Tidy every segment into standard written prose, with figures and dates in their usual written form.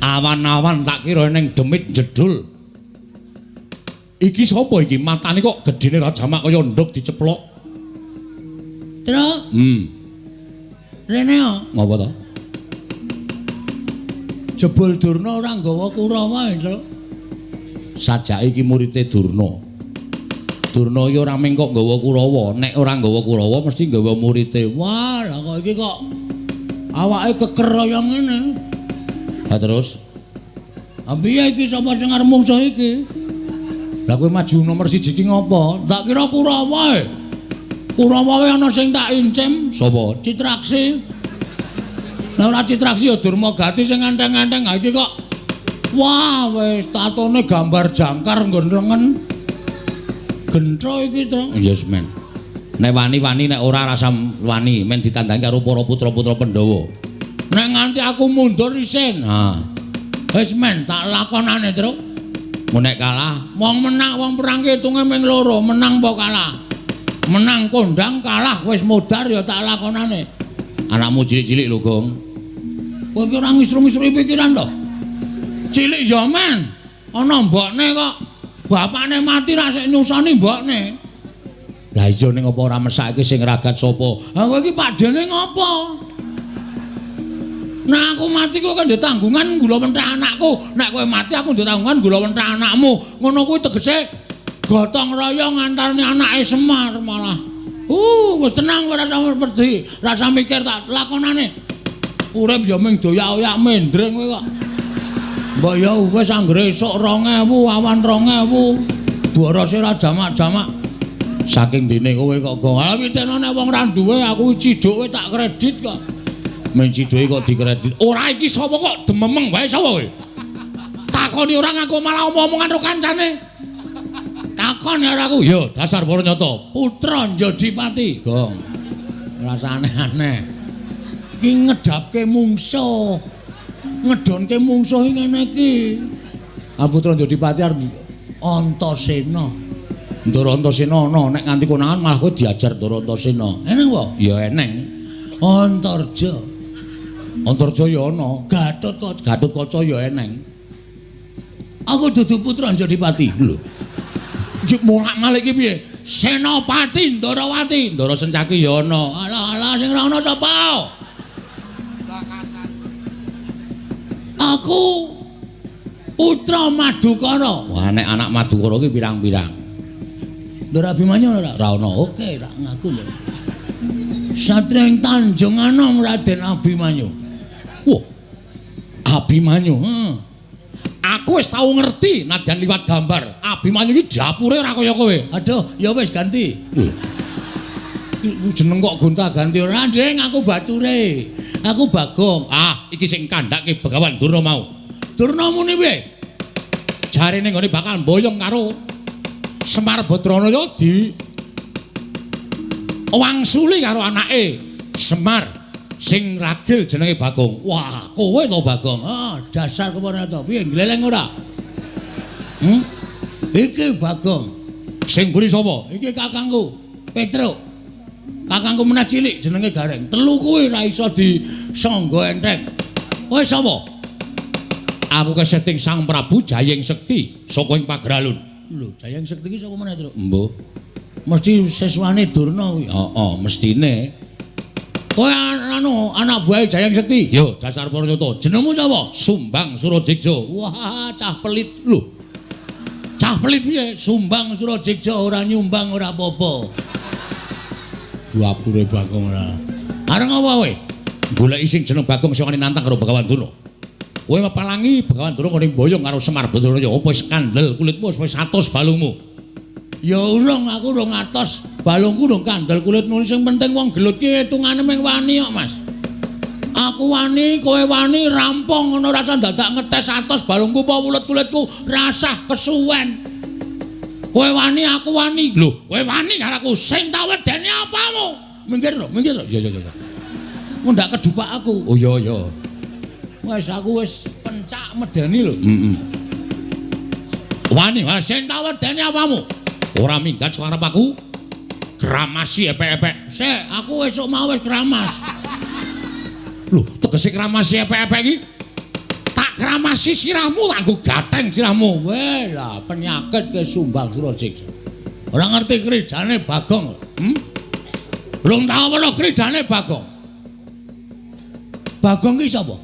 Awan-awan tak kira ning demit jedul. Iki sapa iki? Matane kok gedene Rajamak kaya nduk diceplok. Truk. Rene yo. Ngapa to? Jebul Durna ora nggawa Kurawa, Truk. Sajake iki murite Durna. Durna iki ora mung kok nggawa Kurawa, nek ora nggawa Kurawa mesti nggawa murite. Wah, lah kok iki kok awake keker kaya ngene. Ha terus? Piye iki sapa sing arep mungsuh iki? Lah kowe maju nomor 1 iki ngopo? Tak kira Kurawa. Kurawa wae ana sing tak incim. Sapa? Citraksi. Lah ora Citraksi ya Durmagati sing nganteng-nganteng. Ha iki kok wah wis tatone gambar jangkar nggon lengen. Gentro iki to. Yes, men. Nek wani-wani nek ora rasa wani, men ditandhangi karo para putra-putra Pandhawa. Nek nganti aku mundur isin. Ha. Wis men tak lakonane, Truk. Mun nek kalah, Wong menang wong perang hitunge ming loro, menang apa kalah? Menang kondang kalah wis modar ya tak lakonane. anakmu cilik-cilik lho, Gong. Kowe iki ora ngisru-ngisrui pikiran to? Cilik ya men. Ana mbokne kok. Bapakne mati ra sik nyusoni mbokne. Lah iya ning apa ora mesake sing ragat sapa? Ha kowe iki padene ngopo? Nah aku mati kok kan tanggungan gula mentah anakku. Nek kowe mati aku tanggungan gula mentah anakmu. Ngono kuwi tegese gotong royong ngantarne anake Semar malah. Wis tenang ora usah pedhi, ora usah mikir tak lakonane. Urip ya ming doyak-oyak mendring kowe kok. Mbok ya wis anggere esuk 2000, awan 2000. Borose ra jamak-jamak. Saking dene kowe kok Gong. Lah pitene nek wong ra duwe aku ciduk tak kredit kok. Men ciduke kok dikredit. Ora iki sapa kok dememeng wae sapa kowe? Takoni ora ngaku malah omong-omongan karo kancane. Takon ya aku. Yo, dasar Waranyata. Putra Njodipati, Gong. Rasane aneh. Iki ngedapke mungsuh. Ngedonke mungsuh ngene iki. Ah Putra Njodipati arep Antasena. Ndara Antasena ana nek nganti konangan malah kowe diajar Ndara Antasena. Eneng apa? Ya eneng. Antarja. Antarja ya ana. Gatotkaca ya eneng. Aku dudu Putra Njodipati. Lho. Iki molak-malik iki piye? Senopati Ndarawati. Ndara Sencaki ya ana. Alah sing ora ana sapa? Aku Putra Madukara. Wah nek anak Madukara ki pirang-pirang. Ndara Abimanyu ora? Ora ana. Oke, tak ngaku lho. Satria ing Tanjung Anom Raden Abimanyu. Wah. Abimanyu. Aku wis tau ngerti nadyan liwat gambar. Abimanyu iki dapure ora kaya kowe. Aduh, ya wis ganti. Jeneng kok gonta-ganti ora, Ndeng, aku bature. Aku Bagong. Ah, iki sing kandhake Begawan Durna mau. Durna muni piye? Jarine nggone bakal mboyong karo Semar Badranaya di wangsuli karo anake Semar sing ragil jenenge Bagong. Wah, kowe to Bagong. Dasar keponakan. Piye gleleng ora? Iki Bagong. Sing mburi sapa? Iki kakangku, Petruk. Kakangku menah cilik jenenge Gareng. Telu kuwi ra iso disangga entheng. Kowe sapa? Aku keseting Sang Prabu Jayeng Sekti saka ing Pagralun. Lho, Jayeng Sekti iki saka meneh, Truk? Mbuh. Mesti seswane Durna kuwi. Heeh, mestine. Kowe anak buahe Jayeng Sekti. Yo, dasar Waranyata. Jenengmu sapa? Sumbang Surajigja. Wah, cah pelit lho. Cah pelit piye? Sumbang Surajigja ora nyumbang ora apa-apa. Duapure Bagong ora. Areng apa kowe? Goleki sing jeneng Bagong sing wani nantang karo Begawan Durna. Kowe mepalangi Begawan Durna ning mboyong karo Semar Badranaya. Apa wis kandel kulitmu wis atos balungmu? Ya urung, aku urung atos. Balungku urung kandel kulitmu. Sing penting wong gelut ki hitungane ming wani kok, Mas. Aku wani, kowe wani, rampung ngono rasa dadak ngetes atos balungku apa kulit-kulitku rasah kesuwen. Kowe wani, aku wani. Lho, kowe wani karo aku. Sing tak wedeni apamu? Minggir to, minggir to. Ya. Mundak kedupak aku. Oh iya. Wes aku wis pencak medeni lho. Wani, Sing tak wedeni apamu? ora minggat saka arep aku. Kramasi epek-epek. Sik, aku esuk mau wis kramas. Lho, tegese kramasi epek-epek iki tak tak kramasi sirahmu tak nggo gatheng sirahmu. Weh lah penyakit ke Sumbang Surasiksa. Ora ngerti kridane Bagong. Belum tahu apa kridane Bagong. Bagong ki sapa?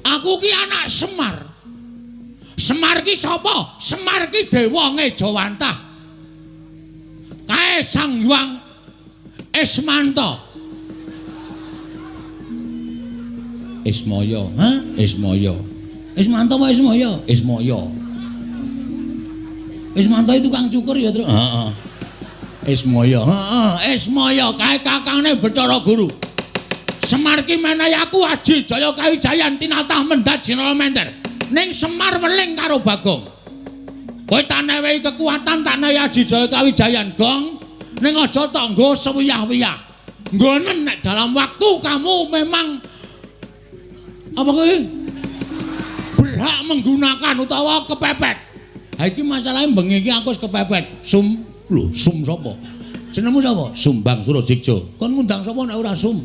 Aku ki anak Semar. Semar ki sapa? Semar ki dewa Ngejawantah. Kae Sang Hyang Ismanta. Ismaya, ha? Ismaya. Ismanta apa Ismaya? Ismaya. Ismanta itu tukang cukur ya, Tru? Heeh. Ismaya, heeh, Ismaya kae kakangne Bathara Guru. Semar ki menehi aku Aji Jaya Kawijayan tinatah mendhat Jinala Menter. Ning Semar weling karo Bagong. Kowe tak newehi kekuatan tak nehi Aji Jaya Kawijayan, Gong. Ning aja tok nggo sewiyah-wiyah. Nggonen nek dalam waktu kamu memang apa kuwi? Berhak menggunakan utawa kepepet. Ha iki masalahe bengi iki aku wis kepepet. Sum sapa? Jenengmu sapa? Sumbang Surasiksa. Kon ngundang sapa nek ora Sum?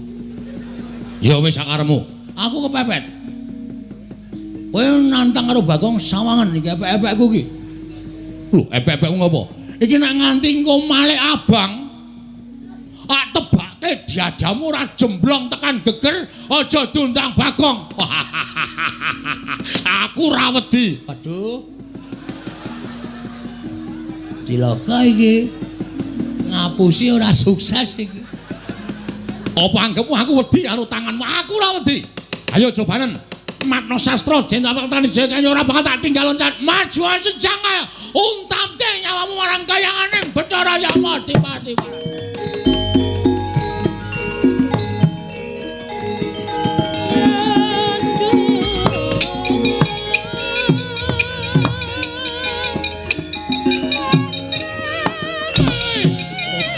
Ya wis sakaremu. Aku kepepet. Kowe nantang karo Bagong sawangan iki epek-epekku iki. Lho, epek-epekku ngopo? Iki nek nganti engko malih abang, tak tebake diadamu ora jemblong tekan geger, aja diundang Bagong. Aku ra wedi. Aduh. Cilaka iki. Ngapusi ora sukses iki. Apa anggapmu aku wedi karo tanganmu? Aku ora wedi. Ayo cobanen. Matno sastra jenderal Tani Jaya ora bakal tak tinggal loncat. Maju sejang ae. Untamke nyawamu marang kayanganing Bathara Yama Dipati.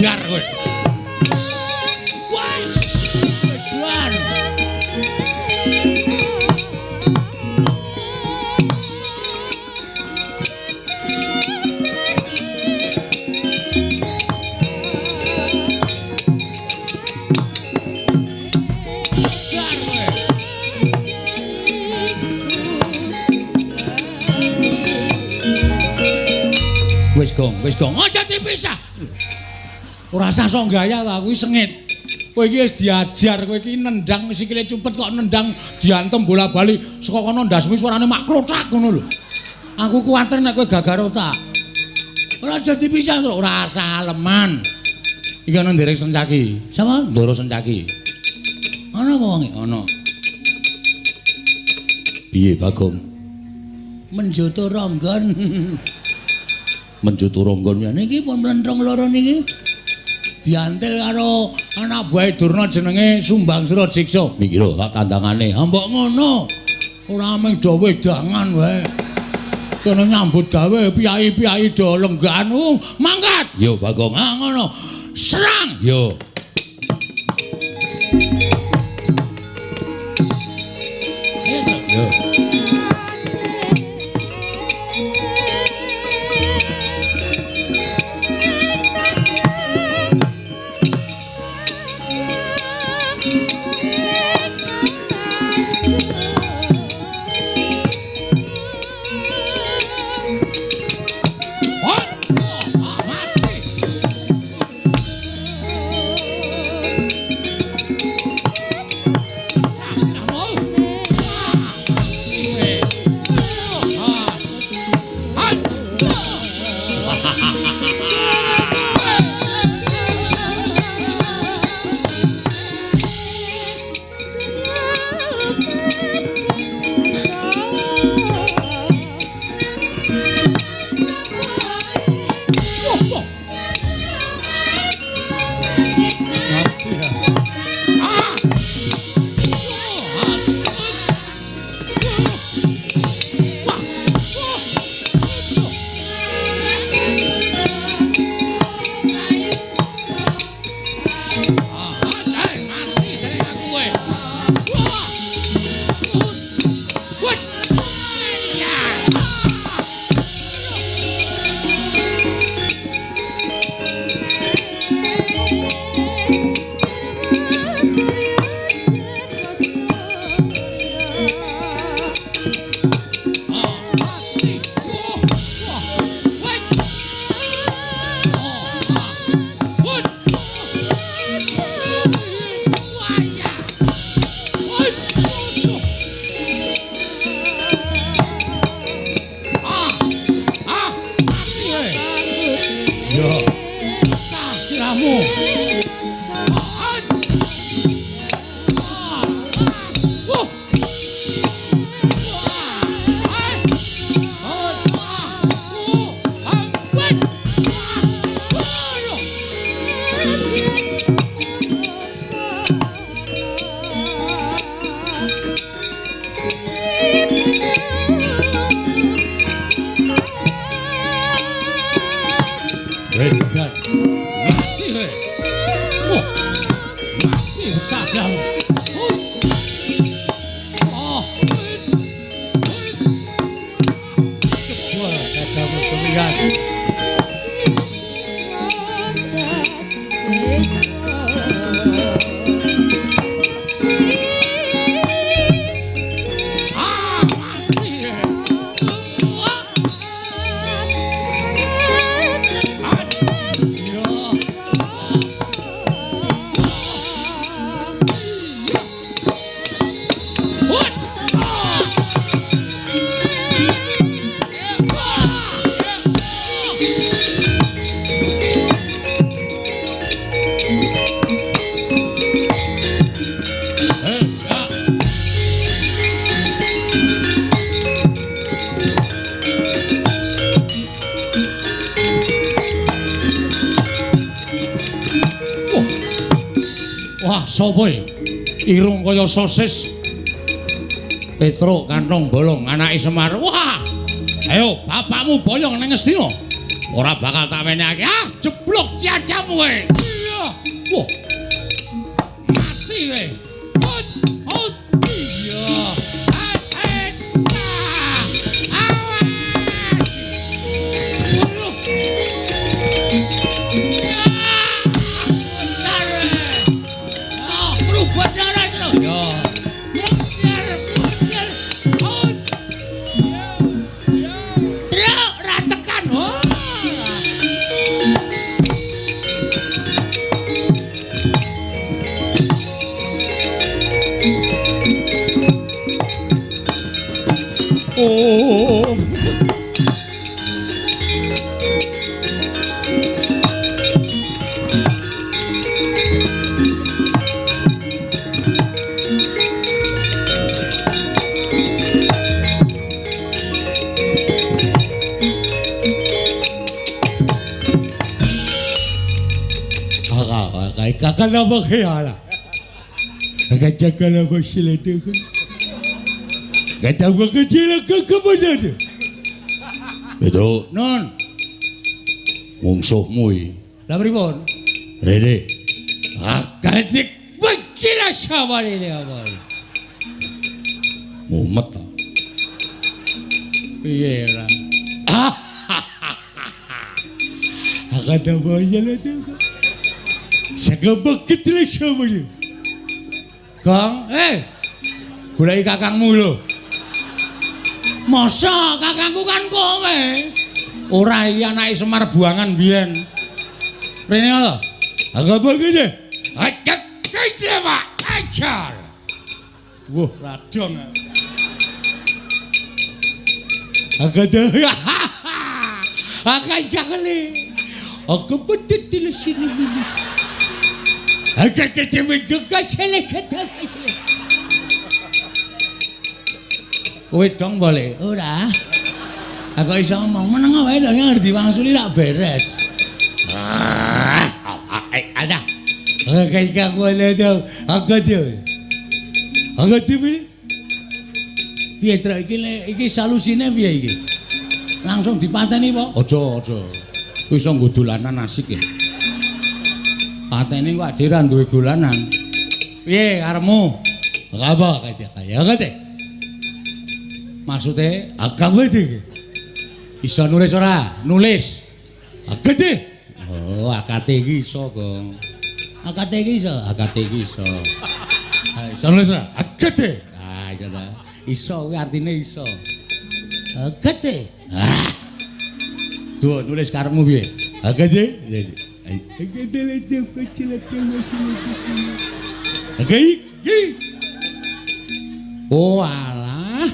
Biar kowe. Wes. Wedan. Wis gong, aja dipisah. Ora usah sok gaya ta, kuwi sengit. Kowe iki wis diajar, kowe iki nendang sikile cupet kok nendang diantem bola-bali saka kono ndasmu suarane mak klothak ngono lho. Aku kuwatir nek kowe gagar otak. Ora aja dipisah, ora usah aleman. Iki ana nderek Sencaki. Sapa? Ndoro Sencaki. Ana apa wong? Ana. Piye Bagong? Menjoto ronggon. Menjoto ronggon ya niki pun mlentrong loro niki. Diantil karo anak buahe Durna jenenge Sumbang Surasiksa. Niki lho tak tandangane. Mbok ngono. Ora mung do wedangan wae. Kene nyambut gawe piyai-piyai do lenggan. Mangkat. Yo Bagong. Ha ngono. Serang. Yo. Yo. Wah, kadamu pemilihan. Wah, sapa iki? Irung kaya sosis. Petruk kantong bolong anake Semar. Wah! Ayo, bapakmu boyong nang Ngastina. Ora bakal tak menehake. Ah, jeblok cacamu kowe. Iya. Wah. Mati kowe. Hot, hot. Iya. Awas. Oh. Kakak apa kaya? Kakak cakap apa sila tu? Kata apa kecil kakak mana tu? Itu Non, mungsuhmu iki. lah pripun? Rene. Akadik begila sabar ini apa? Mumet ta. Piye ora? Kata apa sila tu? Sagabak kecil sama dia. Kang, goleki kakangmu lho. Masa kakangku kan kowe? Ora iki anake Semar buangan biyen. Rene lho. Agak begini. Ajak kece Pak, ajar. Wah, radong. Agak dah. Agak jakeli. Aku betul di sini. Agak kecewa juga seleket. Kowe dong boleh. Ora. Aku iso ngomong meneng wae lho ngerti wangsuli rak beres. Ada. Agak kamu ada. Agak dia. Agak dia. Piye Tru iki salusine piye iki? Langsung dipateni apa? Aja. Kuwi iso nggo dolanan asik ya. Pateni kok adiran duwe dolanan. Piye karepmu? Apa kaya kate? Maksude Agak betul. iso nulis ora? Nulis. Agak dia. Oh, akate iki iso, Gong. Akate iki iso. Iso nulis ora? Agak dia. Ah, iso ta. Iso kuwi artine iso. Akate. Duh, nulis karepmu piye? Agak dia. Agak dia kecil Agak Oh, alah.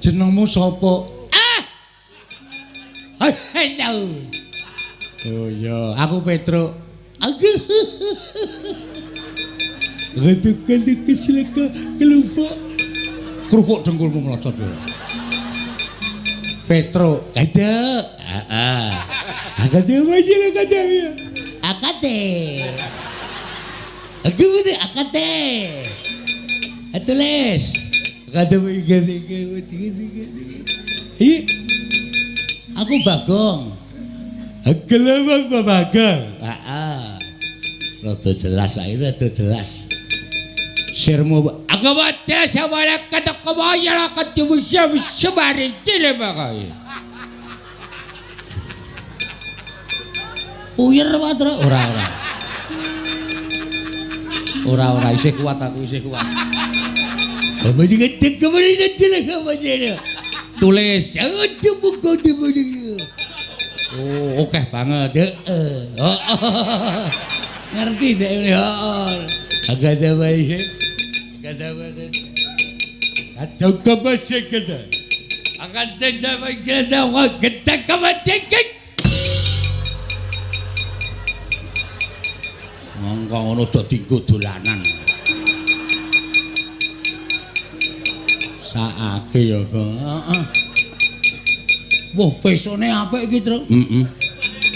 Jenengmu sapa? Hello. Oh iya, aku Petro. Aku. Ratukan kesilaka kelupa. Kerupuk dengkulmu melocot ya. Petro, Kata. Agak dia macam kata dia. akate. Aku bener akate. Tulis. Kata begini. Iya. Aku Bagong. Kelapa bagang. Rada jelas ae, rada jelas. Sirmu agawata sawala katakawaya katiwisya wisabari tilebakay. Puyer Patra ora isih kuat aku isih kuat. Apa diketek kemana dilek apa jene? Tulis ada buku di mana? oh oke banget Ngerti deh ini. Agak ada baik. Agak apa sih kita? akan terjadi kita kita kemetik. Mongko ngono dadi nggo dolanan. Saake ya kok. Heeh. Wah, pesone apik iki, Truk. Heeh.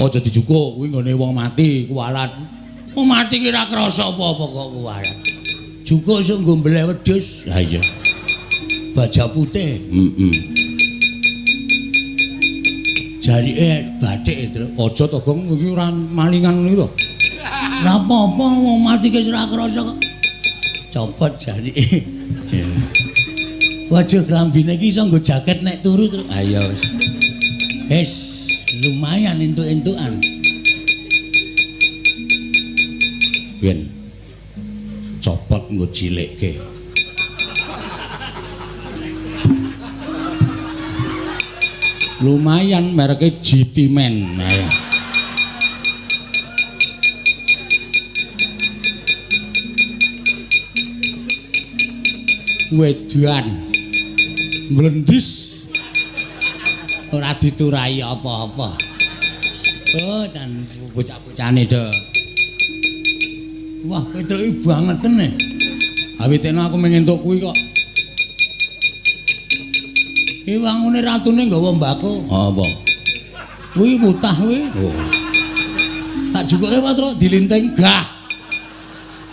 Aja dijukuk kuwi nggone wong mati kuwalat. Wong mati ki ra krasa apa-apa kok kuwalat. Jukuk iso nggo mbleh wedhus. Ha iya. Baja putih. Heeh. Jarike bathik, Truk. Aja to, Gong, iki ora malingan ngono lho. Ora apa-apa wong mati ki ora krasa kok. Copot jarike. Waduh klambine iki iso nggo jaket nek turu, Truk. Ha iya wis. Wis lumayan entuk-entukan. Ben Copot nggo cilikke. lumayan mereke GT Men. Ayo. Wedan mlendis Ora diturai apa-apa. Oh, jan bocah-bocahane do. Wah, ketreki banget ne. awitene aku mengentuk kuwi kok. Ki wangune ratune nggawa mbako. Apa? Kuwi mutah kuwi. Oh. Tak jukuke Patro dilinting gah.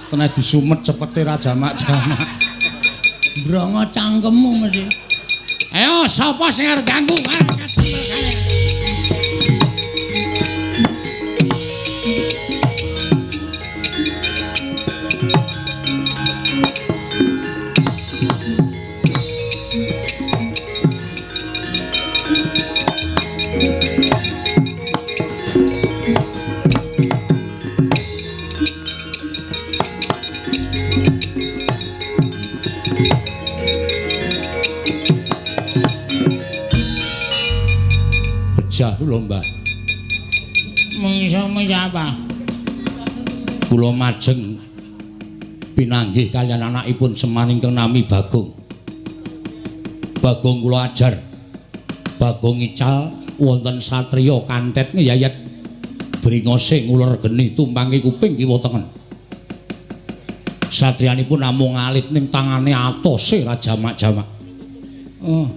Kena disumet cepete ra jamak-jamak. Brongo cangkemmu mesti. Ayo sapa sing arep ganggu? Lho Mbah. Mengisa apa? Kula majeng pinanggih kalian anakipun Semar ingkang nami Bagong. Bagong kula ajar. Bagong ical wonten satriya kantet ngeyayat bringose nguler geni tumpangi kuping kiwa tengen. Satriyanipun namung alit ning tangane atose ra jamak-jamak. Oh.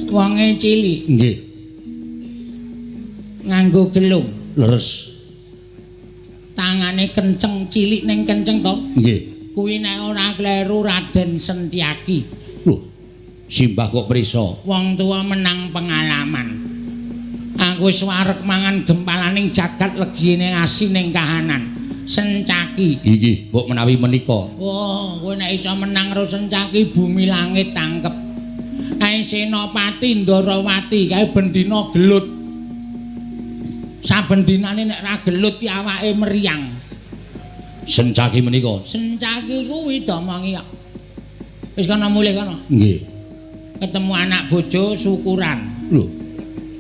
Wonge cilik Nggih. nganggo gelung, Leres. tangane kenceng cilik ning kenceng to. Nggih. Kuwi nek ora kleru Raden Sentyaki. Lho. Simbah kok prisa? Wong tua menang pengalaman. Aku wis wareg mangan gempalaning jagat legine ngasi ning kahanan. Sentyaki. Nggih, mbok menawi menika. Wah, kowe nek iso menang karo Sentyaki bumi langit tangkep. Kae Senopati Ndarawati kae bendina gelut. Saben dinane nek ra gelut ki awake meriang. Sentyaki menika. Sentyaki kuwi domongi kok. Wis kana mulih kana. Nggih. Ketemu anak bojo syukuran. Lho.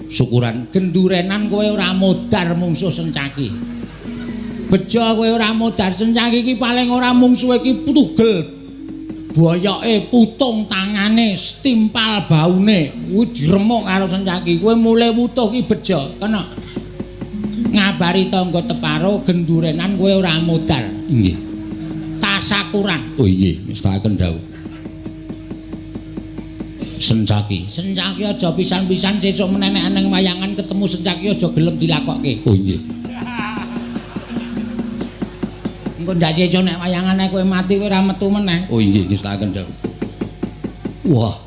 Syukuran Gendurenan kowe ora modar mungsuh Sentyaki. Bejo kowe ora modar Sentyaki ki paling ora mungsuhe ki tugel. Boyoke putung tangane stimpal baune kuwi diremuk karo Sentyaki. Kowe mulih wutuh ki bejo kena. Ngabari tangga teparo gendurenan kowe ora modar. Nggih. Tasakuran. Oh nggih, wis tak kendhawuh. Sentyaki. Sentyaki aja pisan-pisan sesuk meneh nek wayangan ketemu Sentyaki aja gelem dilakokke. Oh nggih. Engko ndak sesuk nek wayangane kowe mati kowe ora metu meneh. Oh nggih, wis tak kendhawuh. Wah,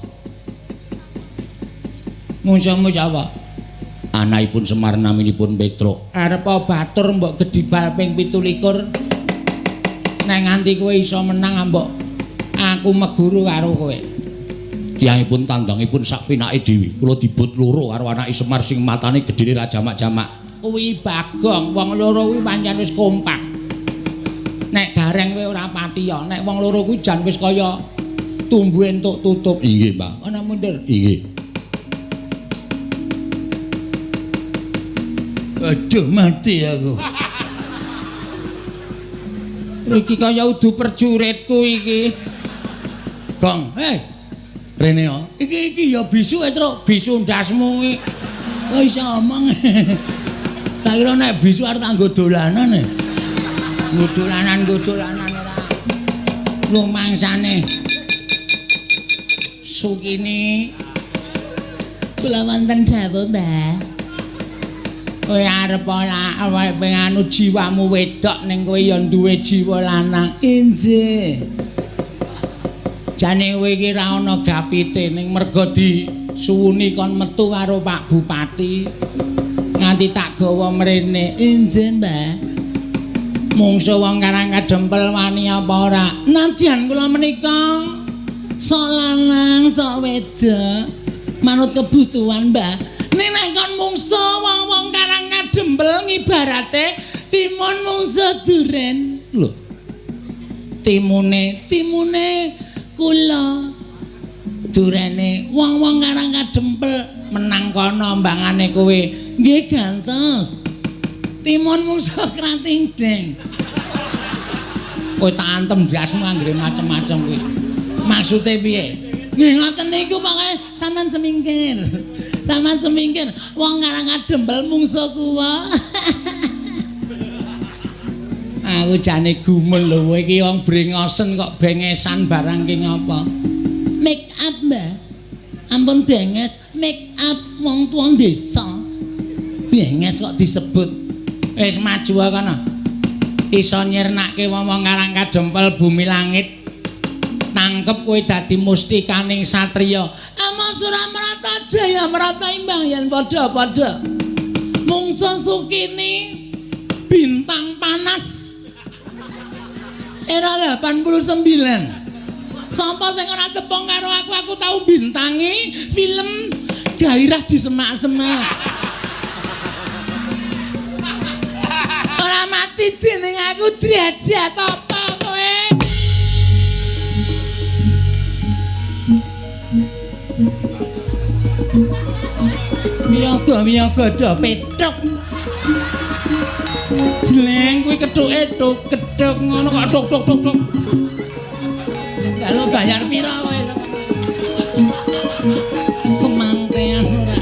Musa-musa apa? anakipun Semar naminipun Petruk. Arep batur mbok gedibal ping 17. Nek nganti kowe iso menang ambok aku meguru karo kowe. Tiyangipun tandangipun sak pinake dhewe. Kula dibut loro karo anake Semar sing matane gedhene ra jamak-jamak. Kuwi Bagong, wong loro kuwi pancen wis kompak. Nek gareng kowe ora patiya, nek wong loro kuwi jan wis kaya tumbuhe entuk tutup. Inggih, Mbak. Ana mundur. Inggih. Aduh mati aku. Iki kaya udu perjuritku iki. Gong, rene yo. Iki ya bisu Truk, bisu ndasmu iki. Kok iso omong. Tak kira nek bisu arep tak nggo dolanan. Nggo dolanan ora. Rumangsane. Sukini. Kula wonten dawuh, Mbah. Kowe arep ora penganu jiwamu wedok ning kowe ya duwe jiwa lanang. Injih. Jane kowe iki ra ana gapite ning merga disuwuni kon metu karo Pak Bupati. Nganti tak gawa mrene. Injih, Mbah. Mungsu wong Karang Kadempel wani apa ora? Nadyan kula menika sok lanang, sok wedok manut kebutuhan, Mbah. Nek kon mungsu wong-wong Karang Kadempel ngibarate timun mungsu duren. Lho. Timune kula. Durene wong-wong Karang Kadempel menang kono mbangane kowe. Nggih gantos. Timun mungsu krating deng. Kowe tak antem jasmu anggere macem-macem kuwi. Maksude piye? Nggih ngoten niku pokoke sampean semingkir. Sampeyan semingkir wong Karang Kadempel mungsu kuwa. Aku jane gumul lho kowe iki wong brengosen kok bengesan barang ki ngopo? Make up, Mbah. Ampun benges, make up wong tuwa desa. Benges kok disebut. Wis maju kono. Iso nyirnake wong Karang Kadempel bumi langit. Tangkep kowe dadi mustikaning satriya. Ama Suramrata Jaya Marata imbang yen padha-padha. Mungsu Sukini bintang panas. Era 89. Sapa sing ora tepung karo aku tau bintangi film Gairah di Semak-semak. Ora mati dening aku derajat apa kowe? Miyaga do petuk. Jleng kuwi kethuke kedhok ngono kok tok. Kalau bayar pira kowe? Semantean ora.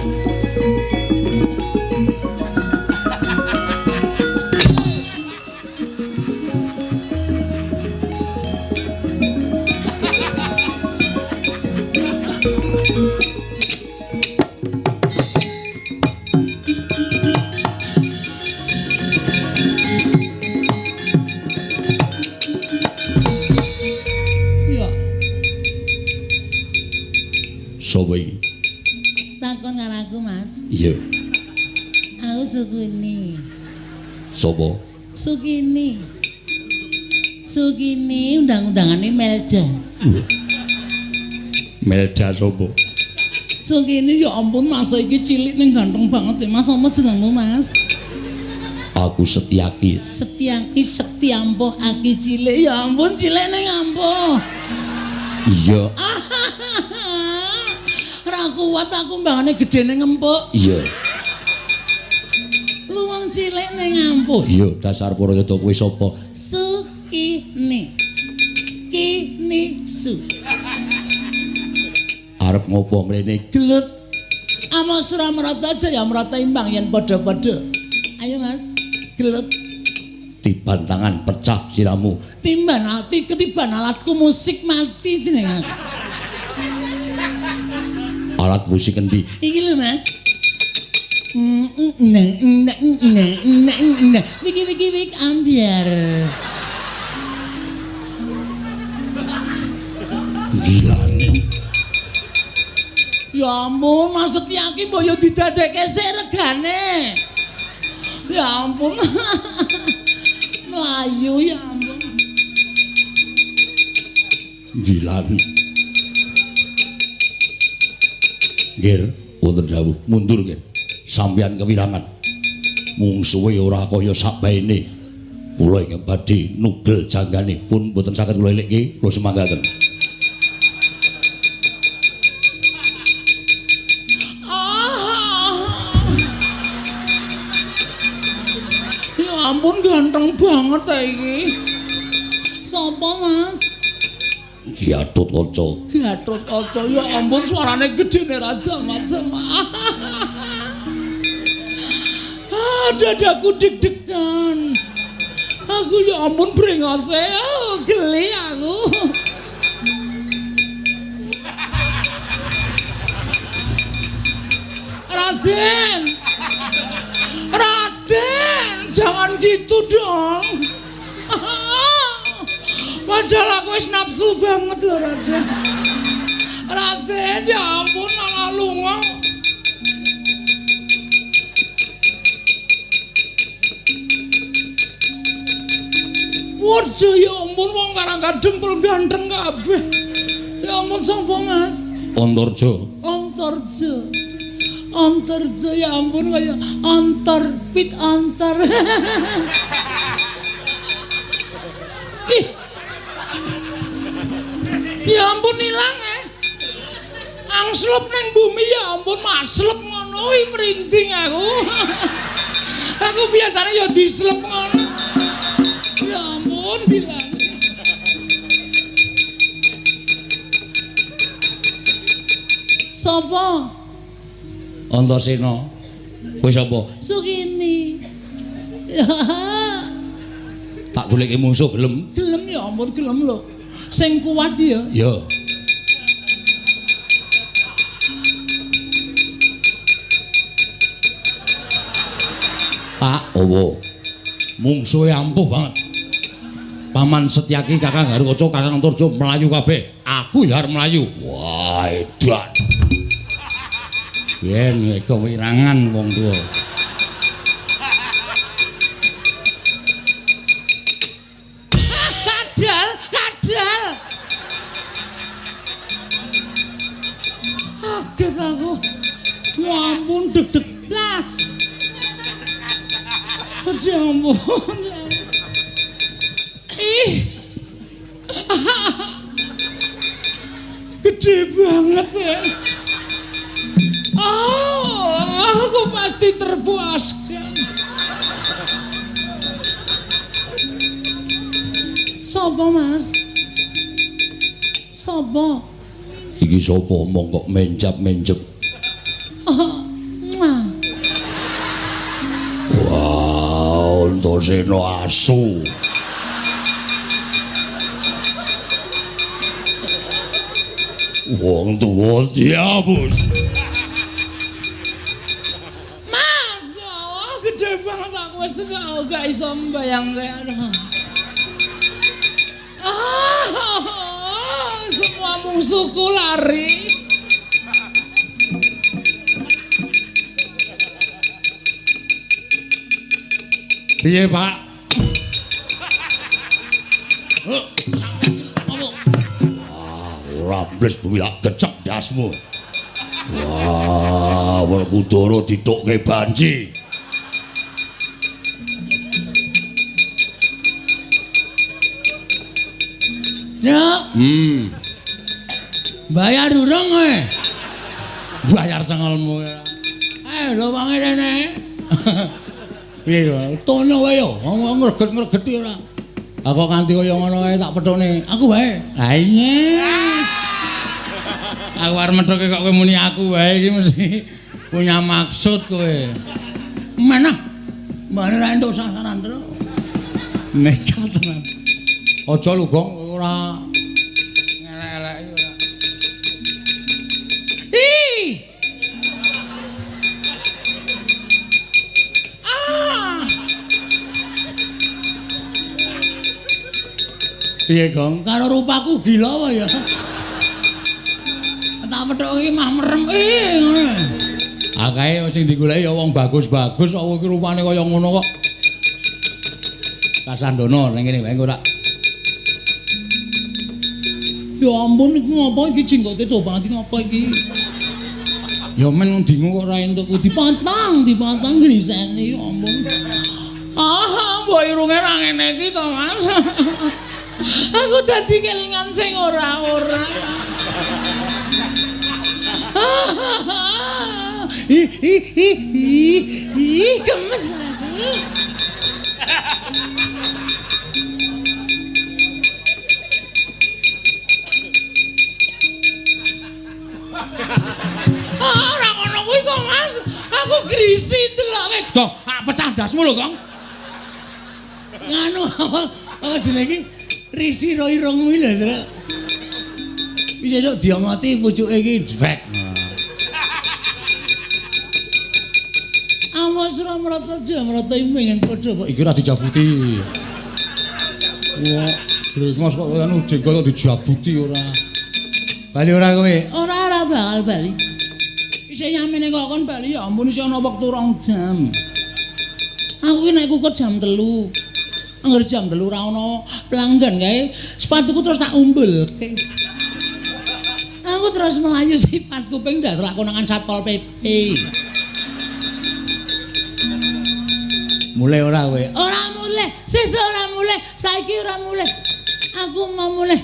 Sopo iki? Takon karo aku, Mas. Iya. Aku Sukini. Sopo? Sukini undang-undangane Melda. Melda sopo? Sukini ya ampun Mas iki cilik ning ganteng banget ya Mas. Apa jenengmu, Mas? Aku Setyaki. Setyampo aki cilik. Ya ampun cilik ning ampuh. Iya. Ora kuat aku mbangane gedene ngempuk. Iya. Lu wong cilik ning ampuh. Iya, dasar Purworejo kuwi sapa? Sukini. Su. Arep ngopo mrene? Gelut. Ama Suramrata Jaya Marata imbang yen padha-padha. Ayo Mas. Gelut. Tiban tangan pecah siramu. Timban ati ketiban alatku musik mati jenenge. Alat musik endi? Iki lho Mas. Wiki ambiar. Gilane. Ya ampun, Mas Setyaki mbok yo didadekke sik regane. Ya ampun. Melayu ya ampun. Gilan. Nggih, wonten dawuh, mundur nggih. Sampeyan kewirangan. Mungsuhe ora kaya sakbaene. Kula ingkang badhe nugel janggane pun boten saged kula elekke, kula semanggaken. Ya ampun ganteng banget ta iki. Sapa, Mas? Gatut Kaca. Gatut Kaca, ya ampun suarane gedene raja macam. Dadaku deg-degan. Aku ya ampun brengose, geli aku. Raden. Raden, jangan gitu dong. Padahal aku wis nafsu banget loh, Raden. Raden, ya ampun malah lunga. Waduh, ya ampun wong karang dempel ganteng kabeh. Ya ampun sapa, Mas? Antarja. Antarja. Antarja, ya ampun kaya antar pit antar. Ih. Ya ampun ilang angslep ning bumi, ya ampun maslep ngono kuwi merinding aku. Aku biasanya ya dislep ngono. Ya ampun ilang. Sapa? Antasena. Kowe sapa? Sukini. Tak goleki musuh gelem. Gelem ya ampun gelem lho. Sing kuat ya. Ya. Pak, opo? Mungsuhe ampuh banget. Paman Setyaki Kakang Garukaca Kakang Antarja mlayu kabeh. Aku ya arep mlayu. Wah, edan. Yen kewirangan wong tuwa. Kadal, kadal. Kaget aku. Ya ampun deg-deg blas. Ya ampun. Ih. Gede banget ya. Oh, aku pasti terpuaskan. Sapa, Mas? Sapa? Iki sapa omong kok menjap-menjep. Wow, Antasena asu. Wong tuwa diabus. Mas, ya Allah, gede banget aku wis gak iso mbayangke. Semua musuhku lari. Piye, Pak? Ora mbles buwak kecek dasmu. Wah, Werkudara ditukke banci. Cuk, bayar durung kowe? Bayar cengelmu. Lho wangi rene. Piye yo, tono wae yo, ngomong ngreget-ngregeti ora. Aku kanthi kaya ngono kae tak pethone. Aku wae. Ha iya. Aku arep methoke kok kowe muni aku wae iki mesti punya maksud kowe. Mana? Mbane ra entuk sasaran terus. Nekat tenan. Aja lu, Gong, ora ngelek-elek ora. Ih! Piye, Gong? Karo rupaku gila wae ya. Tak methuk iki mah merem ngono. Akae sing digoleki ya wong bagus-bagus kok iki rupane kaya ngono kok. Kasandana ning kene wae engko tak. Ya ampun iku ngopo iki jenggote do banget ngopo iki? Ya men dingu kok ora entuk dipotong griseni ya ampun. Ah, mbok irunge ra ngene iki to, Mas. Aku dadi kelingan sing ora-ora. Gemes aku. Ora ngono kuwi to, Mas. Aku grisi deloke. Kok pecah ndasmu lho, Kong. Nganu apa jenenge iki? Risi ro irungmu lho, Tru. Wis esuk diomoti pucuke iki drek. Awas ora mrata jamrata pengen padha kok iki ora dijabuti. Wah, brengos kok anu jenggot kok dijabuti ora. Bali ora kowe? Ora bakal bali. Isih nyamene kok kon bali ya ampun isih ana wektu 2 jam. Aku ki nek kok jam 3. Angger jam 3 ora ana pelanggan kae, sepatuku terus tak umbelke. Aku terus melayu sifat kuping ndak telak konangan Satpol PP. Mulai ora kowe? Ora mulai, sesuk ora mulai, saiki ora mulai. Aku mau mulai.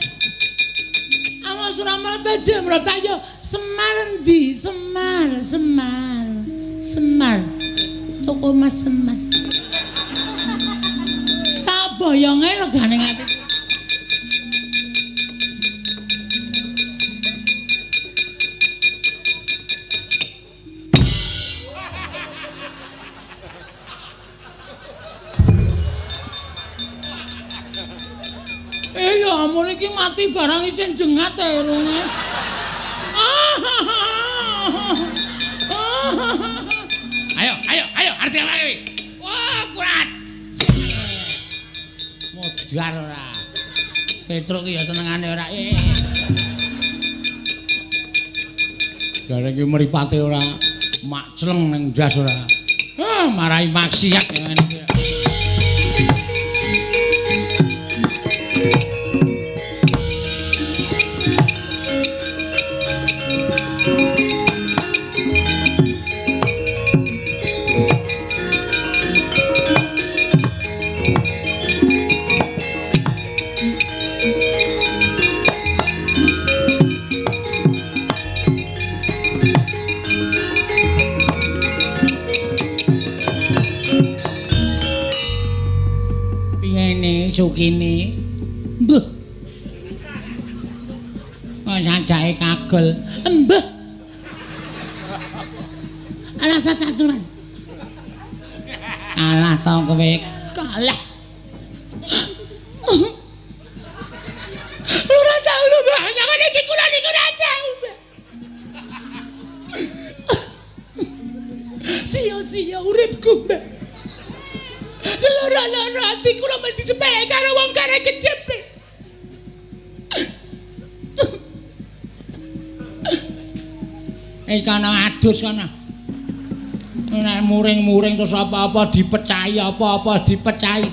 Awas ora mrata jamrata yo Semar endi? Semar. Toko Mas Semar. Tak boyonge legane ati. Ya ampun iki mati barang isin jengat irunge. Ayo arti apa iki? Wah, kurat. Modar ora. Petruk ki ya senengane ora. Gareng iki mripate ora makcleng ning ndas ora. Marai maksiat ngene iki. Sukini. Mbah. Kok sajake kagel. Mbah. Alah saturan. Alah to kowe kalah. Ora tau lho, Mbah. Jangan iki kula niku ora tau, Mbah. Sia-sia uripku, Mbah. Loro-loro ati kula mesti sepele karo wong kare kecepe. Kono adus kono. Nek muring-muring terus apa-apa dipecahi, apa-apa dipecahi.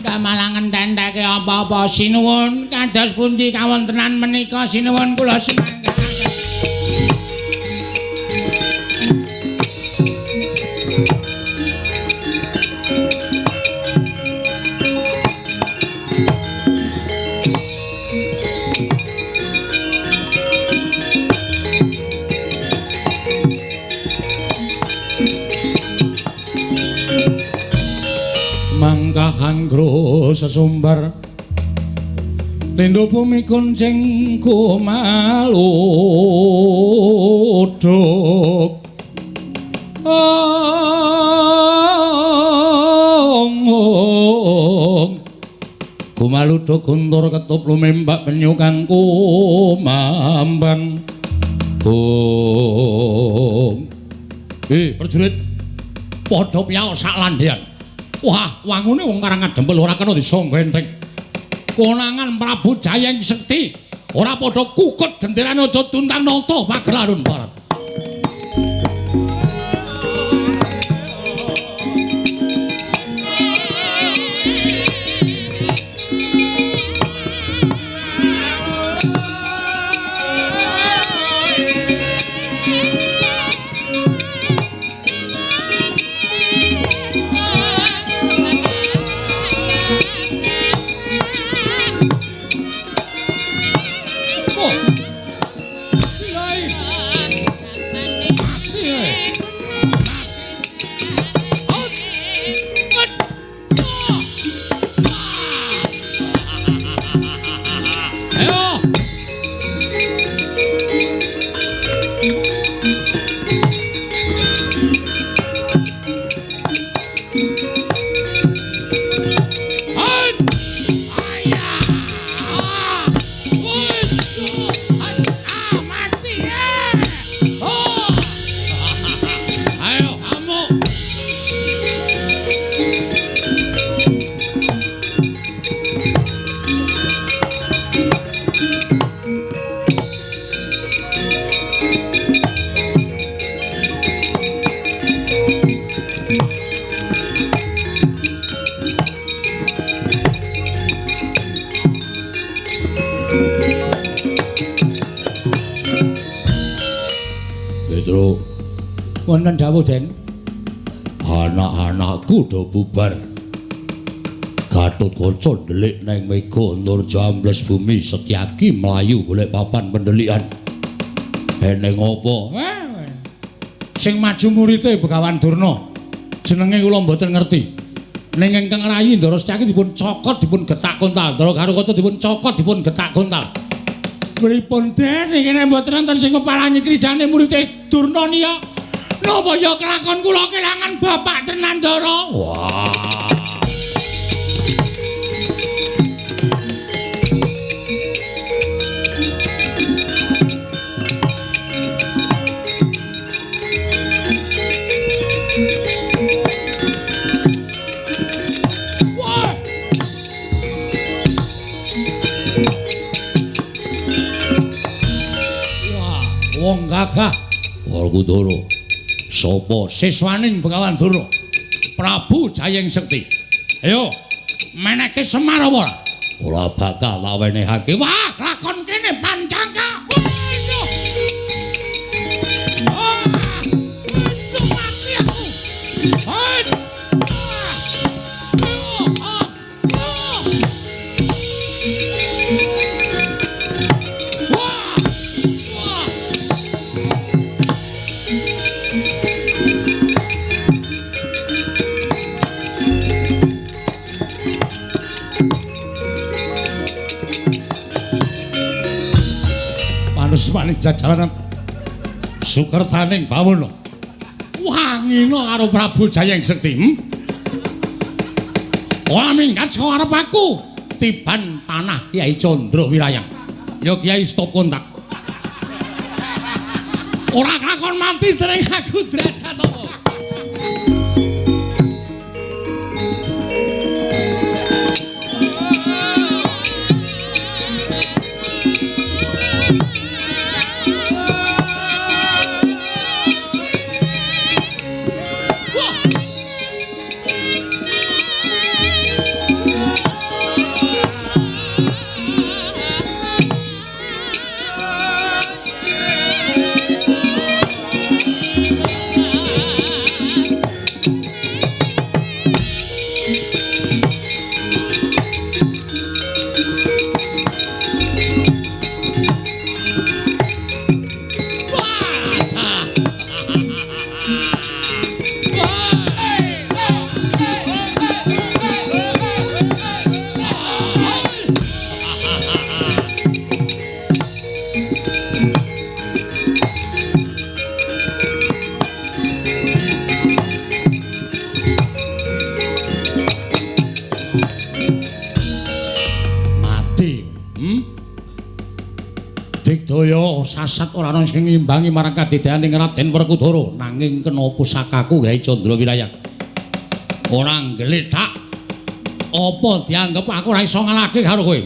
Ndak malah ngententeke apa-apa. Sinuwun kados pundi kawontenan menika sinuwun kula sumangga. Anggro sesumbar lendo bumi kuncing kumaluduk kumaluduk guntur ketup lumembak penyu kang kumambang prajurit padha piyaos sak landhean. Wah, wangune wong karang adempel ora kena disangga enteng. Konangan Prabu Jayeng Sekti ora padha kukut genderane aja tuntang nata pagelaran barat. Wonten dawuh Den. Anak-anakku do bubar. Gatotkaca ndelik neng Mega Nurja ambles bumi Setyaki mlayu golek papan pendelikan. Eneng apa? Sing maju murite Begawan Durna. Jenenge kula mboten ngerti. Ning ingkang rayi Ndara Setyaki dipun cokot dipun getak kontal. Ndara Garukaca dipun cokot dipun getak kontal. Pripun Den iki nek mboten wonten sing keparani kridane murite Durna niya. Napa ya kelakon kula kelangan bapak tenan Ndara? Wah. Wong gagah Werkudara. Sapa siswaning Begawan Durna? Prabu Jayeng Sekti. Ayo, meneke Semar apa? Ora bakal tak wenehake. Wah, lakon kene pancangka. Waduh. Itu mati aku. Hai. Maning jajaran Sukertaning Bawana wangina karo Prabu Jayeng Sekti. Ora minggat saka arep aku tiban panah Kyai Candra Wirayang. Ya Kyai stop kontak. Ora kakon mati dening aku derajat apa. Sasat ora ana sing ngimbangi marang kadidayaning Raden Werkudara nanging kena pusakaku Kyai Candra Wirayang. Ora nggletak apa dianggep aku ora iso ngalahke karo kowe?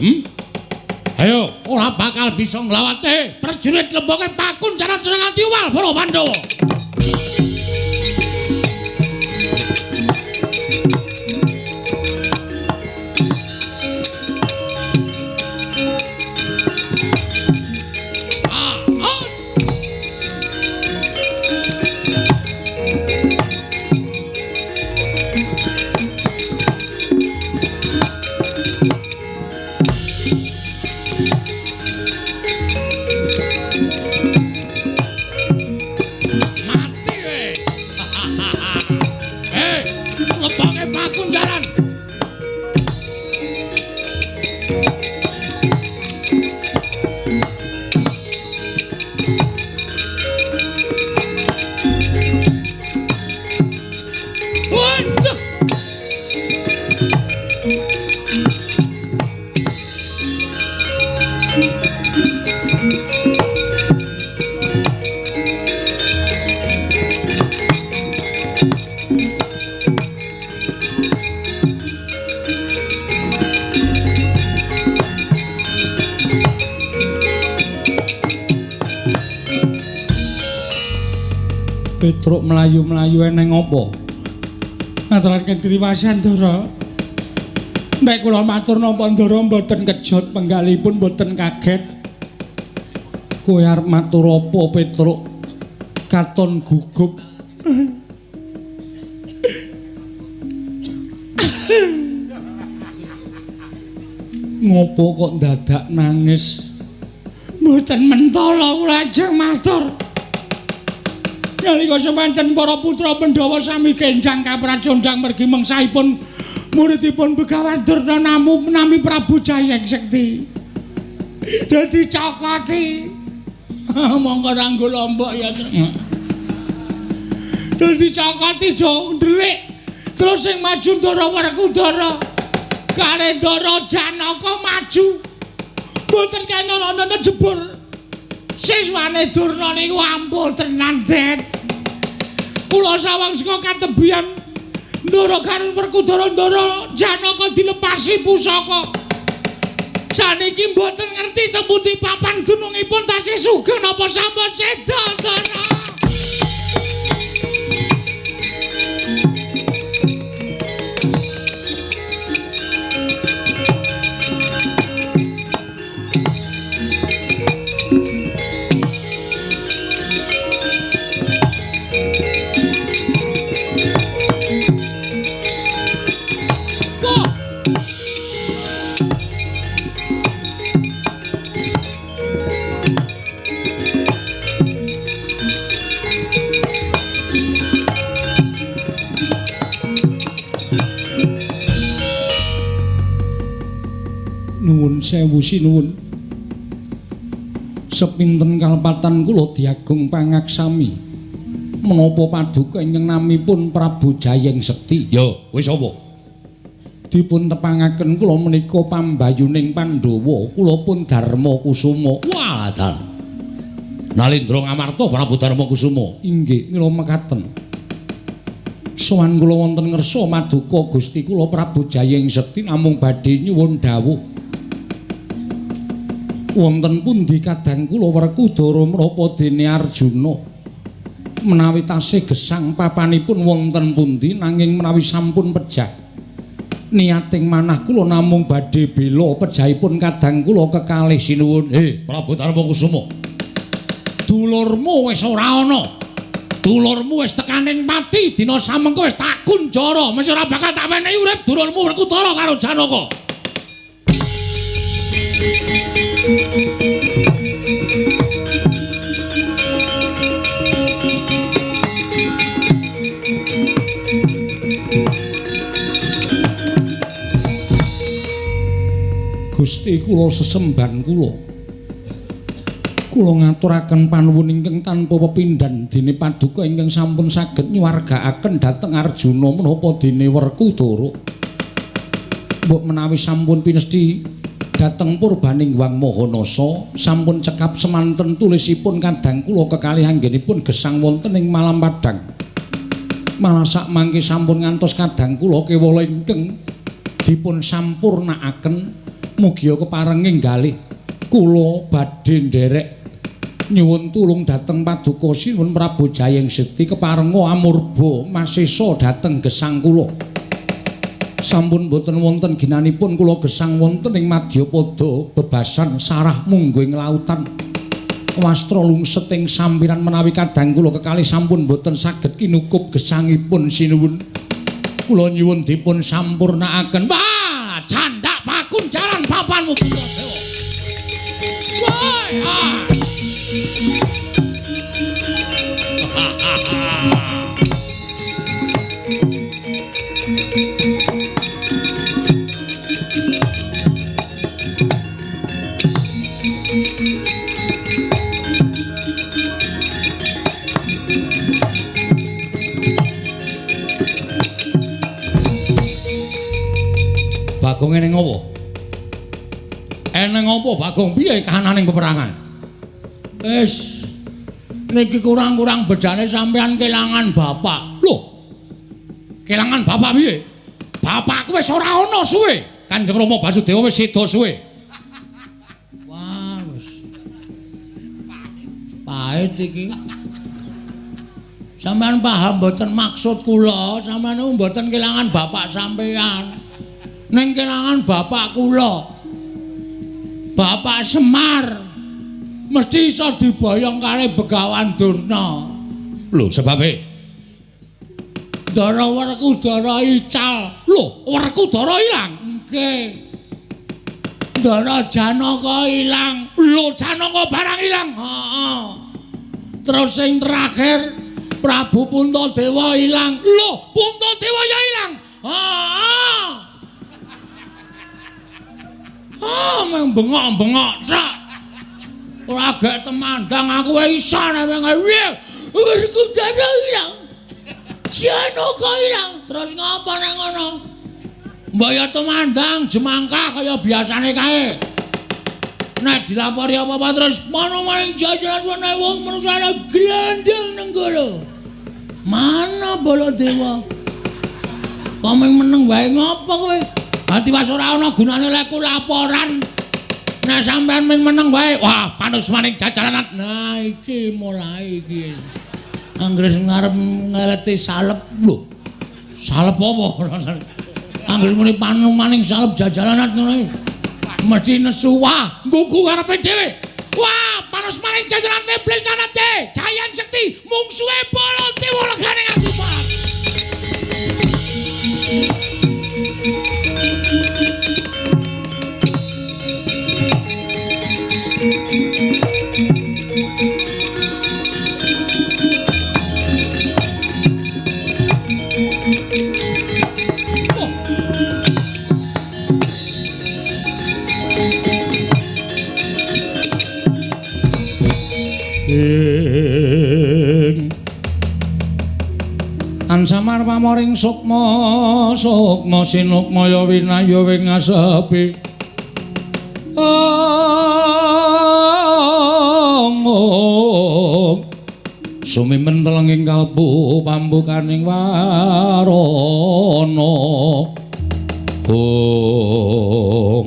Ayo, ora bakal bisa nglawate prajurit lemboke Pakun cara-cara nganti wal para Pandhawa. Petruk mlayu-mlayu eneng apa? Ngaturan kedriwasan Ndara. Nek kula matur napa Ndara mboten kejot penggalipun mboten kaget. Kowe arep matur apa Petruk? Katon gugup. Ngopo kok dadak nangis? Mboten mentala kula ajeng matur. Nalika semanten para putra Pandhawa sami kenjang kapracondhang mergi mengsahipun muridipun Begawan Durna nami Prabu Jayeng Sekti. Dadi cokoti. Monggo ranggo lombok ya. Dadi cokoti do ndelik. Terus sing maju Ndara Werkudara. Kare Ndara Janaka maju. Mboten kena jebul. Siswane Durna niku ampun tenan, Den. Kula sawang saka katebian Ndara karo Werkudara Ndara Janaka dilepasi pusaka. Saniki mboten ngerti tembuti papan dunungipun tasih sugih napa sampun seda, Ndara. Nuwun sewu sinuwun. Sepinten kalepatan kula diagung pangaksami. Menapa paduka ingkang namipun Prabu Jayeng Sekti? Yo, wis apa? Dipun tepangaken kula menika pambayuning Pandhawa, kula pun Darma Kusuma. Wah, dal. Nalindra Ngamarta Prabu Darma Kusuma. Inggih, mila mekaten. Sowan kula wonten ngersa maduka Gusti kula Prabu Jayeng Sekti namung badhe nyuwun dawuh. Wonten pundi kadang kula Werkudara menapa dene Arjuna menawi tasih gesang papanipun wonten pundi nanging menawi sampun pejah niating manah kula namung badhe bela pejahipun kadang kula kekalih sinuwun. Prabu Darma Kusuma. Dulurmu wis ora ana. Dulurmu wis tekaning pati dina samengko wis tak kunjara, mesti ora bakal tak wenehi urip dulurmu Werkudara karo Janaka. Gusti kula sesemban kula ngaturaken panuwun ingkang tanpa pepindhan dene paduka ingkang sampun saged nyuwargakaken dhateng Arjuna menapa dene Werkudara. Mbok menawi sampun pinesti dhateng purbaning Wang Mahanasa sampun cekap semanten tulisipun kadang kula kekalih anggenipun gesang wonten ing Malam Padang. Malah sak mangke sampun ngantos kadang kula kewala ingkang dipun sampurnakaken. Mugia keparenging galih kula badhe nderek nyuwun tulung dhateng paduka sinuwun Prabu Jayeng Sekti keparenga amurba masesa dhateng gesang kula. Sampun boten wonten ginanipun kula gesang wonten ing Madyapada bebasan sarah mungguing lautan. Wastra lungset ing sampiran menawi kadang kula kekalih sampun boten saged kinukup gesangipun sinuwun. Kula nyuwun dipun sampurnakaken. Wah, candak pakunjaran papanmu Dewa. Wah. Bagong eneng apa? Eneng apa Bagong piye kahananing peperangan? Wis niki kurang-kurang bedane sampean kelangan bapak. Lho. Kelangan bapak piye? Bapakku wis ora ana suwe. Kanjeng Rama Basudewa wis seda suwe. Wah, wis. Pahit iki. Sampeyan paham mboten maksud kula, sampeyan niku mboten kelangan bapak sampeyan. Ning kelangan bapak kula. Bapak Semar mesti iso diboyong kali Begawan Durna. Lho, sebabe Dara Werkudara ical. Lho, Werkudara ilang. Nggih. Dara Janaka ilang. Lho, Janaka barang ilang. Heeh. Terus sing terakhir Prabu Puntadewa ilang. Lho, Puntadewa ya ilang. Heeh. Meng bengok-bengok sak. Ora gek temandang aku wae iso nek piye. Werkudara ilang. Janaka ilang. Terus ngapa nek ngono? Mbaya temandang jemangkah kaya biasane kae. Nek dilapori apa-apa terus mana maning jajaran wene wong manusane glendeng nang kono. Mana Baladewa? Kok meneng wae ngopo kowe? Ati was ora ana gunane lek laporan. Nek sampean meneng wae, wah panus maning jajaran. Nah iki mulai iki. Anggere ngarep ngeleti salep lho. Salep apa rasane? Anggere muni panus maning salep jajaran ngono. Mesti nesu wah nggugu karepe dhewe. Wah, panus maning jajaran iblis nanate. Jayang Sekti mungsuhe Baladewa legane ngadupat. Tan samar pamoring sukma sukma sinukmaya winaya wingasepi sumimen telenging kalbu pambukaning warana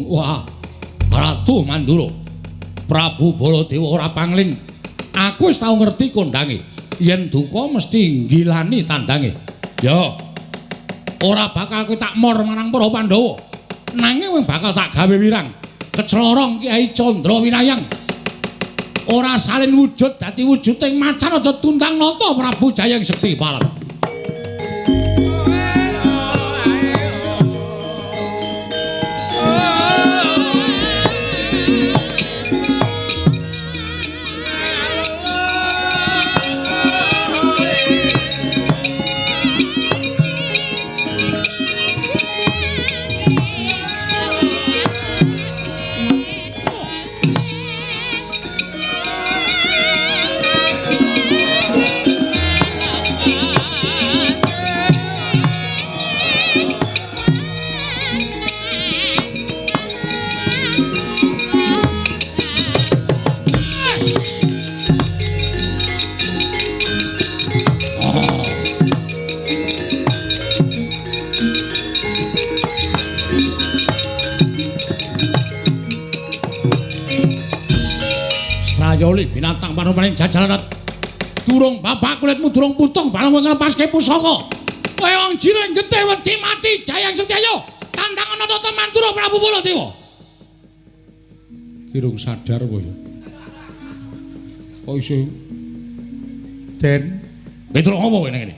wah Ratu Mandura Prabu Baladewa ora pangling aku wis tau ngerti kondange yen duka mesti nggilani tandange. Ya. Ora bakal kowe tak mor marang para Pandhawa. Nanging bakal tak gawe wirang. Keclorong Kyai Candra Winayang. Ora salin wujud dadi wujuding macan aja tuntang nata Prabu Jayang Sekti Parat. Yoli binatang paring jajalan durung bapak kulitmu durung putung barang nglepaske pusaka kaya wong jireng getih wedi mati Jayang Sekti ayo tandangan nata Mandura Prabu Baladewa kirung sadar apa ya kok iso Den Petro apa kowe ngene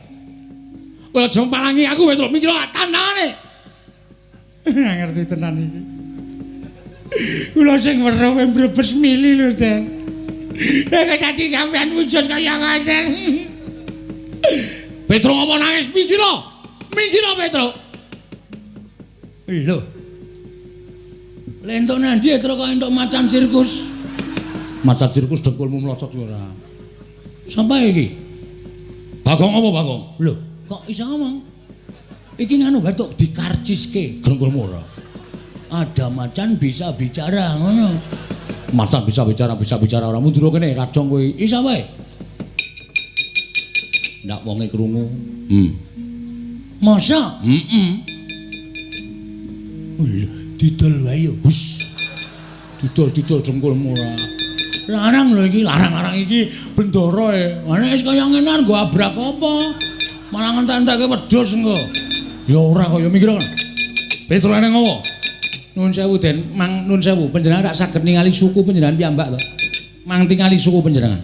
kowe aja palangi aku Petro mikir tandangane ngerti tenan iki kula sing weruh mbrebes mili lho Den nek dadi sampean wujud kaya ngaten. Petro apa nangis mikira? Mikira Petro. Lho. Lentuk nandi terus kok entuk macan sirkus. Macan sirkus dengkulmu mlocot ora. Sampai iki. Bagong apa Bagong? Lho, kok iso ngomong? Iki nganu batuk dikarciske dengkulmu ora. Ada macan bisa bicara ngono. Macan bisa bicara ora mundur kene kadang kowe isa wae. Ndak wonge krungu. Masa? Didol wae yo. Hus. Didol dengkulmu ora. Larang lho iki, larang-larang iki bendara e. Ana wis kaya ngene nggo abrak apa? Malah ngentek-enteke wedhus engko. Ya ora kaya mikir ngono. Petro ana ngopo? Nuwun sewu Den, Mang nuwun sewu, panjenengan rak saged ningali suku panjenengan piyambak to. Mang tingali suku panjenengan.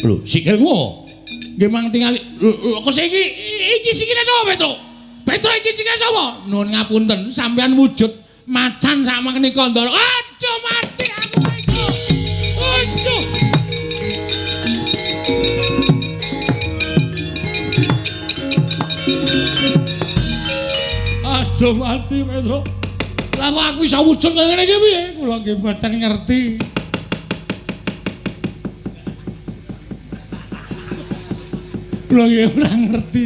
Lho, sikilmu. Nggih mang tingali. Kok iki sikile sapa Petro? Petro iki sikile sapa? Nuwun ngapunten, sampeyan wujud macan sak menika Ndara. Aduh mati aku Petro. Aduh. Aduh mati Petro. Lah kok aku iso wujud kaya ngene iki piye? Kula nggih mboten ngerti. Kula nggih ora ngerti.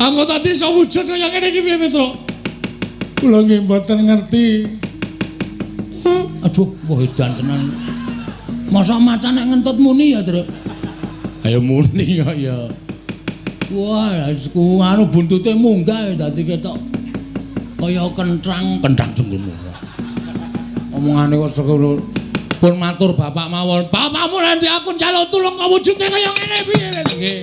Aku tadi iso wujud kaya ngene iki piye Petro? Kula nggih mboten ngerti. Aduh, wah edan tenan. Masa macan nek ngentut muni ya, Tru? Ayo muni kok ya. Wah, aku anu buntute munggah dadi ketok kaya kentrang jenggemu. Omongane kok sekono pun matur bapak mawon. Bapakmu nanti aku njaluk tulung kawujude kaya ngene piye nggih.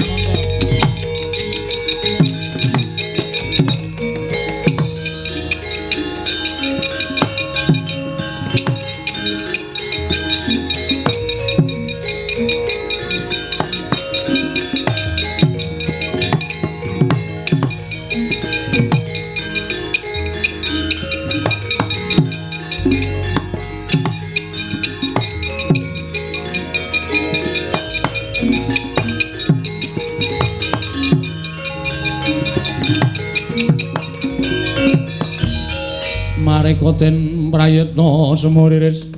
Koten prayitna semuriris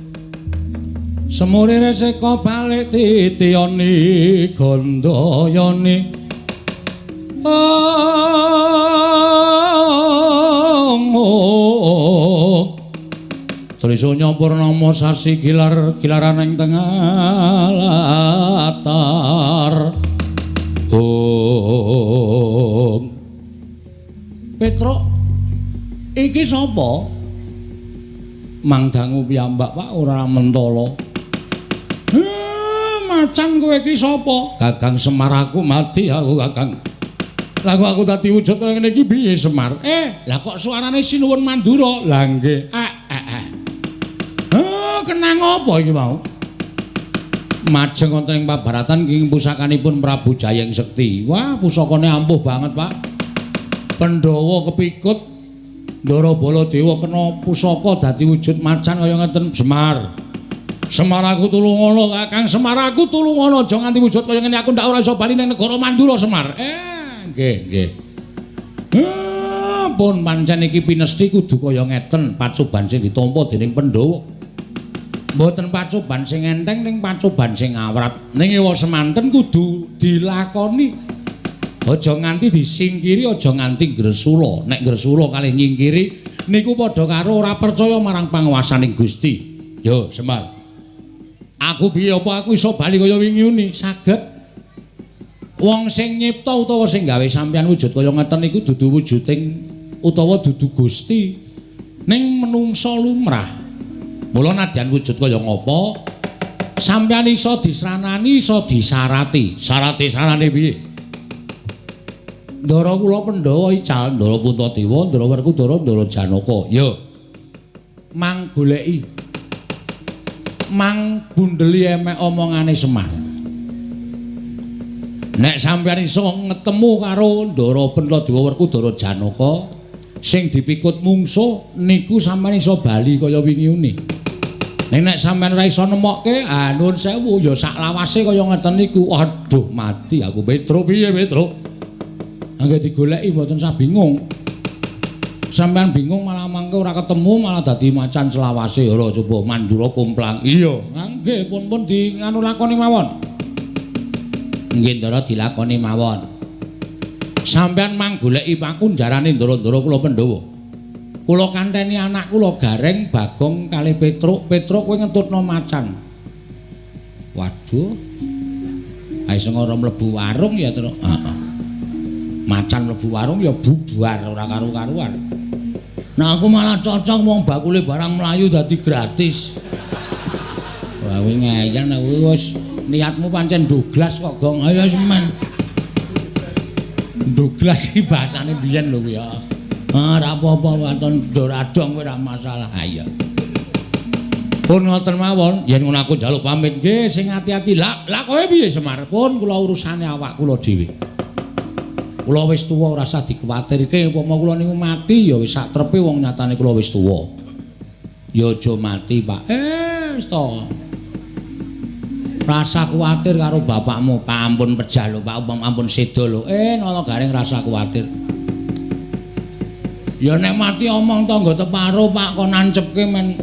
eka balik titiyani gandayani Trisanya purnama sasi gilar-gilaran ing tengah latar Petro iki sapa? Mang dangu piyambak Pak ora mentala. Macan kowe iki sapa? Gagang Semar aku mati aku Kakang. Lah kok aku dadi wujud kaya ngene iki piye Semar? Lah kok suarane Sinuwun Mandura? Lah nggih. Kenang apa iki mau? Majeng wonten ing pabaratan ing pusakanipun Prabu Jayeng Sekti. Wah, pusakane ampuh banget, Pak. Pandhawa kepikut Ndara Baladewa kena pusaka dadi wujud macan kaya ngeten Semar. Semar aku tulungono Kakang, Semar aku tulungono aja nganti wujud kaya ngene aku ndak ora iso bali ning negara Mandura Semar. Nggih. Pun pancen iki pinesti kudu kaya ngeten pacoban sing ditampa dening Pandhawa. Mboten pacoban sing enteng ning pacoban sing awrat. Ning ewa semanten kudu dilakoni. Aja nganti disingkiri, aja nganti gresula. Nek gresula kalih nyingkiri niku padha karo ora percaya marang panguwasaning Gusti. Yo, Semar. Aku piye apa aku iso bali kaya wingi uni? Saged. Wong sing nyipta utawa sing gawe sampeyan wujud kaya ngeten niku dudu wujuding utawa dudu Gusti. Ning menungsa lumrah. Mula nadyan wujud kaya ngapa? Sampeyan iso disranani, iso disarati. Sarate-sarane piye? Ndara kula Pandhawa ical, Ndara Puntadewa, Ndara Werkudara, Ndara Janaka. Ya. Mang goleki. Mang bundeli emek omongane Semar. Nek sampeyan iso ngetemu karo Ndara Puntadewa, Werkudara, Janaka sing dipikut mungsuh niku sampeyan iso bali kaya wingi-uni. Nek sampeyan ora iso nemokke, nuwun sewu ya sak lawase kaya ngeten niku. Aduh, mati aku Petro piye Petro? Angge digoleki mboten usah bingung. Sampeyan bingung malah mangke ora ketemu malah dadi macan selawase ora coba Mandura kumplang. Iya, nggih pun di nganu lakoni mawon. Nggih Ndara dilakoni mawon. Sampeyan mang goleki paku jarane Ndara-ndara kula Pandhawa. Kula kanteni anak kula Gareng, Bagong kalih Petruk. Petruk kowe ngentutno macan. Waduh. Ae sing ora mlebu warung ya terus. Macan mlebu warung ya bubar ora karu-karuan. Nah aku malah cocok wong bakule barang melayu dadi gratis. Kuwi ngeyel wis niatmu pancen Douglas kok, Gong. Ayo semen. Douglas iki bahasane biyen lho kuwi ya. Ora apa-apa waton doradong kowe ora masalah. Ha iya. Pun ngoten mawon, yen ngono aku njaluk pamit nggih sing ati-ati. Lah kowe piye Semar? Pun kula urusane awak kula dhewe. Kula wis tuwa ora usah dikuwatirke, upama kula niku mati ya wis sak trepe wong nyatane kula wis tuwa. Ya aja mati, Pak. Wis to. Rasa kuwatir karo bapakmu, Pak ampun pejah lho, Pak ampun sedo lho. Nala garing rasa kuwatir. Ya nek mati omong tangga teparo, Pak, kok nancepke men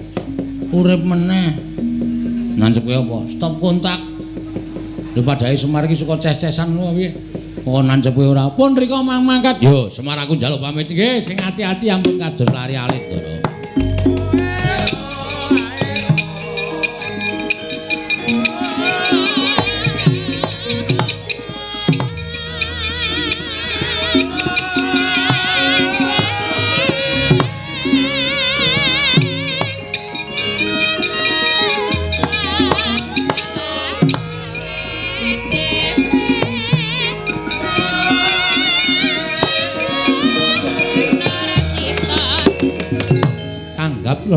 urip meneh. Nancepke apa? Stop kontak. Lho padahal Semar iki suka ces-cesan lho piye? Kok nancepke ora. Pun rika mangkat. Yo, Semar aku njaluk pamit nggih, sing ati-ati ampun kados lari alit to.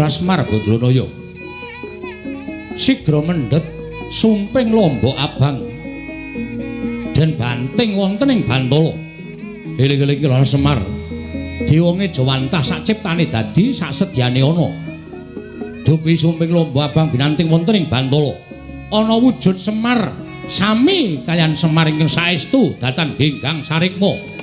Semar Badranaya sigra mendhet sumping Lombok Abang dan banting wonten ing Bantala. Eling-eling Lara Semar diwonge Jawantah sak ciptane dadi sak sedyane ana. Dupi sumping Lombok Abang binanting wonten ing Bantala. Ana wujud Semar sami kalian Semar ingkang saestu datan Genggang Sarikma.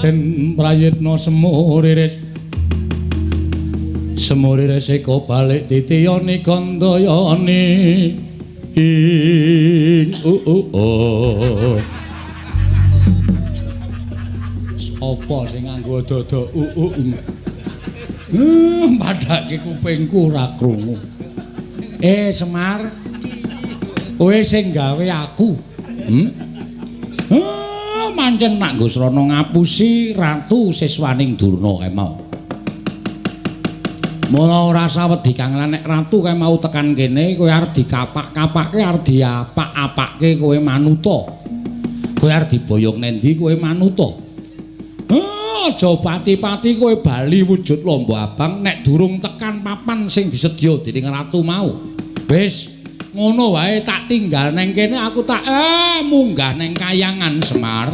Den prayitna semuriris semuriris eko balik titiyane kandayane ing sapa sing nganggo dada padhake kupingku ora krungu. Semar kowe sing gawe aku pancen nak nggo srana ngapusi Ratu Siswaning Durna kae mau. Mula ora sawedi kang nek ratu kae mau tekan kene kowe arep dikapak-kapakke arep diapak-apakke kowe manuta. Kowe arep diboyong nendi kowe manuta. Aja pati-pati kowe bali wujud Lombok Abang nek durung tekan papan sing disedya dening ratu mau. Wis ngono wae tak tinggal neng kene aku tak munggah neng Kayangan Semar.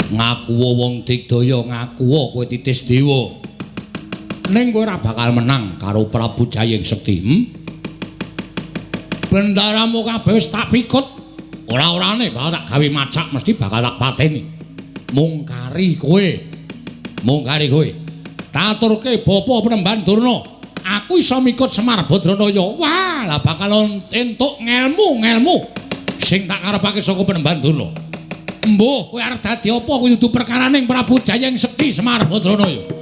Ngakuwa wong digdaya ngakuwa kowe titis dewa. Ning kowe ora bakal menang karo Prabu Jayeng Sekti. Bendaramu kabeh wis tak pikut. Ora-orane bakal tak gawe macak mesti bakal tak pateni. Mung kari kowe. Tak aturke Bapa Penemban Durna. Aku iso mikut Semar Badranaya. Wah, lah bakal entuk ngelmu sing tak karepake saka Penemban Durna. Mbuh, kowe arep dadi apa kuwi dudu perkaraning Prabu Jayeng Sekti Semar Badranaya.